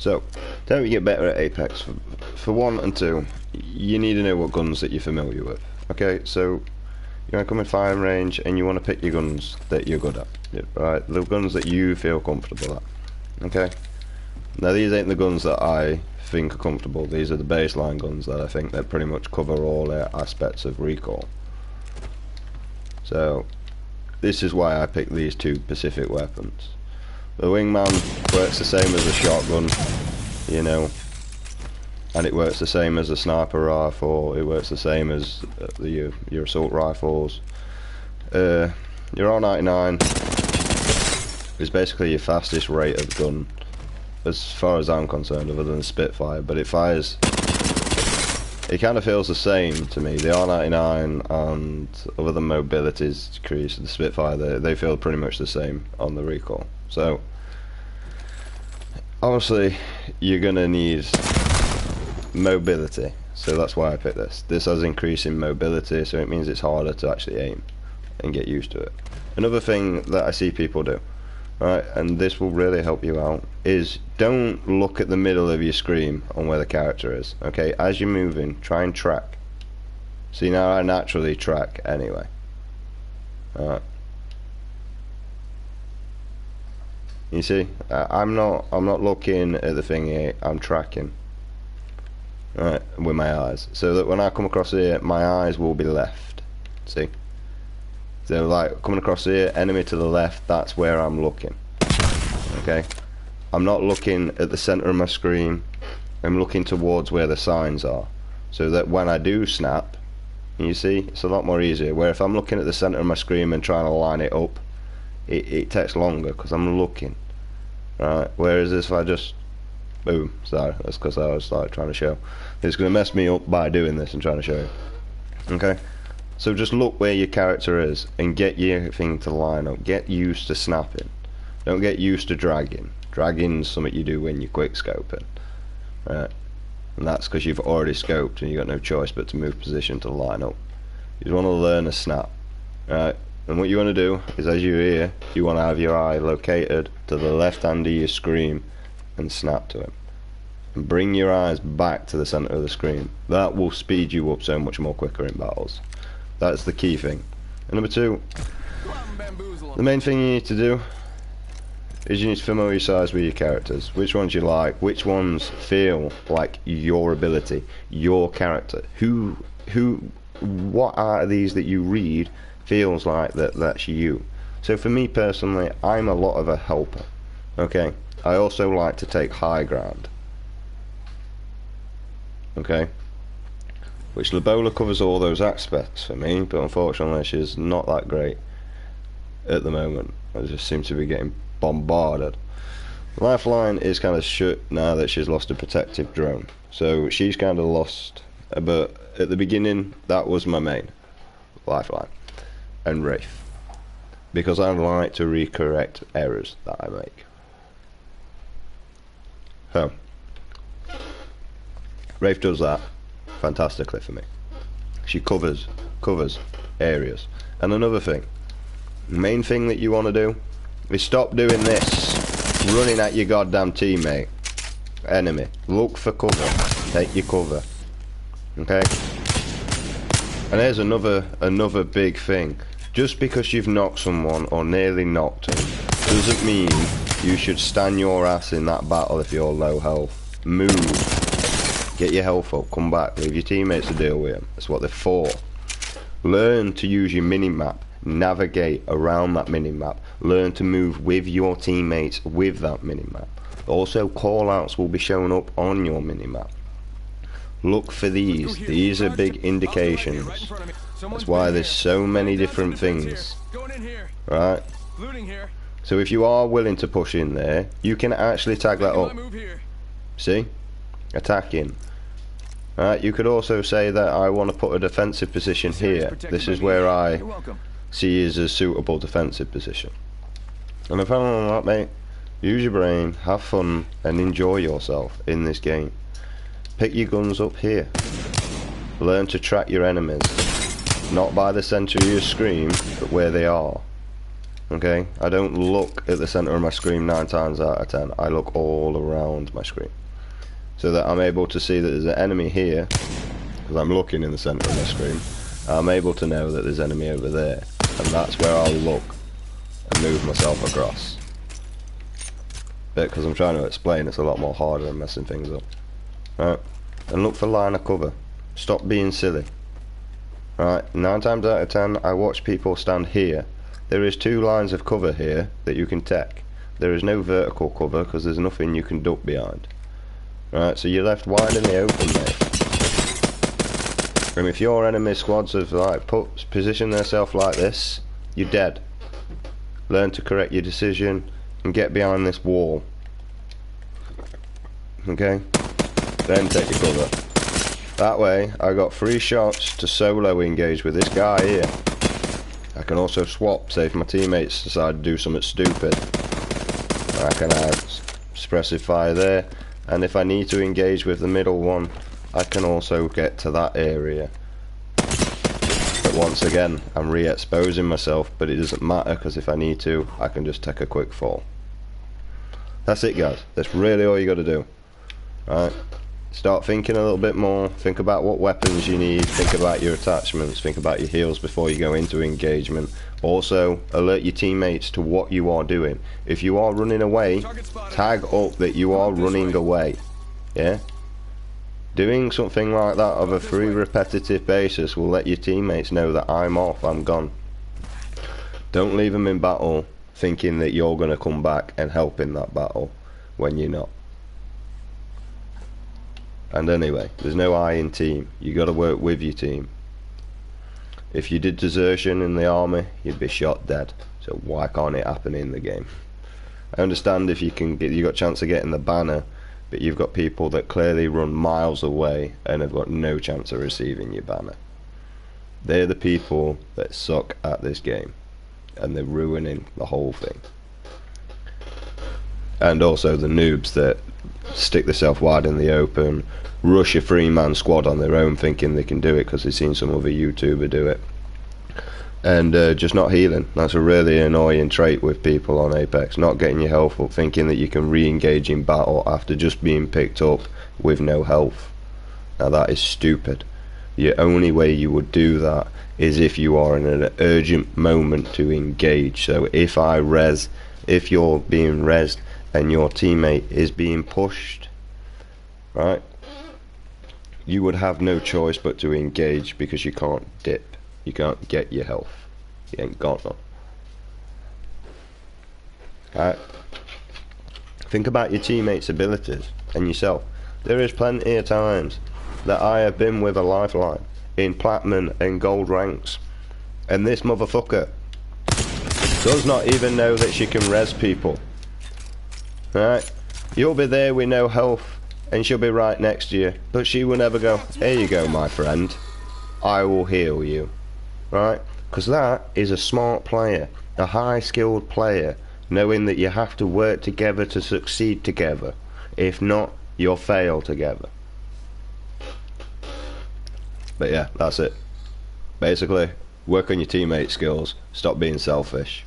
So, to help you get better at Apex, for 1 and 2, you need to know what guns that you're familiar with. Okay, so you want to come in firing range and you want to pick your guns that you're good at. Right, the guns that you feel comfortable at. Okay? Now these ain't the guns that I think are comfortable, these are the baseline guns that I think that pretty much cover all aspects of recoil. So, this is why I picked these 2 specific weapons. The Wingman works the same as a shotgun, you know, and it works the same as a sniper rifle, it works the same as your assault rifles. Your R99 is basically your fastest rate of gun, as far as I'm concerned, other than the Spitfire, but it fires, it kind of feels the same to me. The R99 and other than mobility's decreased, the Spitfire, they feel pretty much the same on the recoil. So, obviously, you're going to need mobility, so that's why I picked this. This has increasing mobility, so it means it's harder to actually aim and get used to it. Another thing that I see people do, right, and this will really help you out, is don't look at the middle of your screen on where the character is. Okay, as you're moving, try and track. See, now I naturally track anyway. Alright. You see, I'm not looking at the thingy, I'm tracking. Right, with my eyes. So that when I come across here, my eyes will be left. See? So like, coming across here, enemy to the left, that's where I'm looking. Okay? I'm not looking at the center of my screen, I'm looking towards where the signs are. So that when I do snap, you see, it's a lot more easier. Where if I'm looking at the center of my screen and trying to line it up, it takes longer because I'm looking. Right, whereas if I just boom, sorry, that's because I was like trying to show. It's going to mess me up by doing this and trying to show you. Okay, so just look where your character is and get your thing to line up. Get used to snapping. Don't get used to dragging. Dragging's something you do when you're quick scoping. Right, and that's because you've already scoped and you've got no choice but to move position to line up. You just want to learn a snap. Right. And what you want to do is, as you're here, you want to have your eye located to the left hand of your screen and snap to him. And bring your eyes back to the center of the screen. That will speed you up so much more quicker in battles. That's the key thing. And number 2, the main thing you need to do is you need to familiarize with your characters. Which ones you like, which ones feel like your ability, your character. What are these that you read feels like that's you. So for me personally, I'm a lot of a helper. Okay, I also like to take high ground. Okay, which Lobola covers all those aspects for me, but unfortunately she's not that great at the moment. I just seem to be getting bombarded. Lifeline is kind of shit now that she's lost a protective drone, so she's kind of lost, but at the beginning that was my main, Lifeline and Wraith, because I like to recorrect errors that I make. So Wraith does that fantastically for me. She covers areas. And another thing, the main thing that you want to do is stop doing this, running at your goddamn teammate, enemy. Look for cover, take your cover. Okay? And here's another big thing. Just because you've knocked someone or nearly knocked them doesn't mean you should stand your ass in that battle if you're low health. Move. Get your health up, come back, leave your teammates to deal with them. That's what they're for. Learn to use your mini-map. Navigate around that mini-map. Learn to move with your teammates with that mini-map. Also, call-outs will be showing up on your mini-map. Look for these. These are big indications. That's why there's so many different things. Right? So if you are willing to push in there, you can actually tag that up. See? Attacking. Right? You could also say that I want to put a defensive position here. This is where I see is a suitable defensive position. And if I don't know that, mate, use your brain, have fun, and enjoy yourself in this game. Pick your guns up here. Learn to track your enemies. Not by the center of your screen, but where they are. Okay, I don't look at the center of my screen 9 times out of 10. I look all around my screen, so that I'm able to see that there's an enemy here, because I'm looking in the center of my screen. I'm able to know that there's an enemy over there, and that's where I'll look and move myself across. But because I'm trying to explain, it's a lot more harder than messing things up. Right, and look for line of cover. Stop being silly. Right, 9 times out of 10, I watch people stand here. There is 2 lines of cover here that you can take. There is no vertical cover because there's nothing you can duck behind. Right, so you're left wide in the open, mate. And if your enemy squads have like positioned themselves like this, you're dead. Learn to correct your decision and get behind this wall. Okay? Then take your cover. That way, I got 3 shots to solo engage with this guy here. I can also swap, say if my teammates decide to do something stupid. I can have suppressive fire there, and if I need to engage with the middle one, I can also get to that area. But once again, I'm re-exposing myself, but it doesn't matter because if I need to, I can just take a quick fall. That's it, guys. That's really all you got to do. Right? Start thinking a little bit more. Think about what weapons you need. Think about your attachments. Think about your heals before you go into engagement. Also, alert your teammates to what you are doing. If you are running away, tag up that you are running away. Yeah? Doing something like that of a free repetitive basis will let your teammates know that I'm off, I'm gone. Don't leave them in battle thinking that you're going to come back and help in that battle when you're not. And anyway, there's no I in team. You got to work with your team. If you did desertion in the army, you'd be shot dead. So why can't it happen in the game? I understand if you got a chance of getting the banner, but you've got people that clearly run miles away and have got no chance of receiving your banner. They're the people that suck at this game, and they're ruining the whole thing. And also the noobs that stick themselves wide in the open, rush a 3-man squad on their own thinking they can do it because they've seen some other YouTuber do it, and just not healing. That's a really annoying trait with people on Apex, not getting your health up, thinking that you can re-engage in battle after just being picked up with no health. Now that is stupid. The only way you would do that is if you are in an urgent moment to engage. So if you're being rezzed and your teammate is being pushed, right, you would have no choice but to engage because you can't dip. You can't get your health. You ain't got none. Right? Think about your teammates' abilities and yourself. There is plenty of times that I have been with a lifeline in platinum and gold ranks, and this motherfucker does not even know that she can res people. Right? You'll be there with no health and she'll be right next to you, but she will never go, "Here you go, my friend, I will heal you." Right? Because that is a smart player, a high skilled player, knowing that you have to work together to succeed together. If not, you'll fail together. But yeah, that's it. Basically, work on your teammate skills, stop being selfish.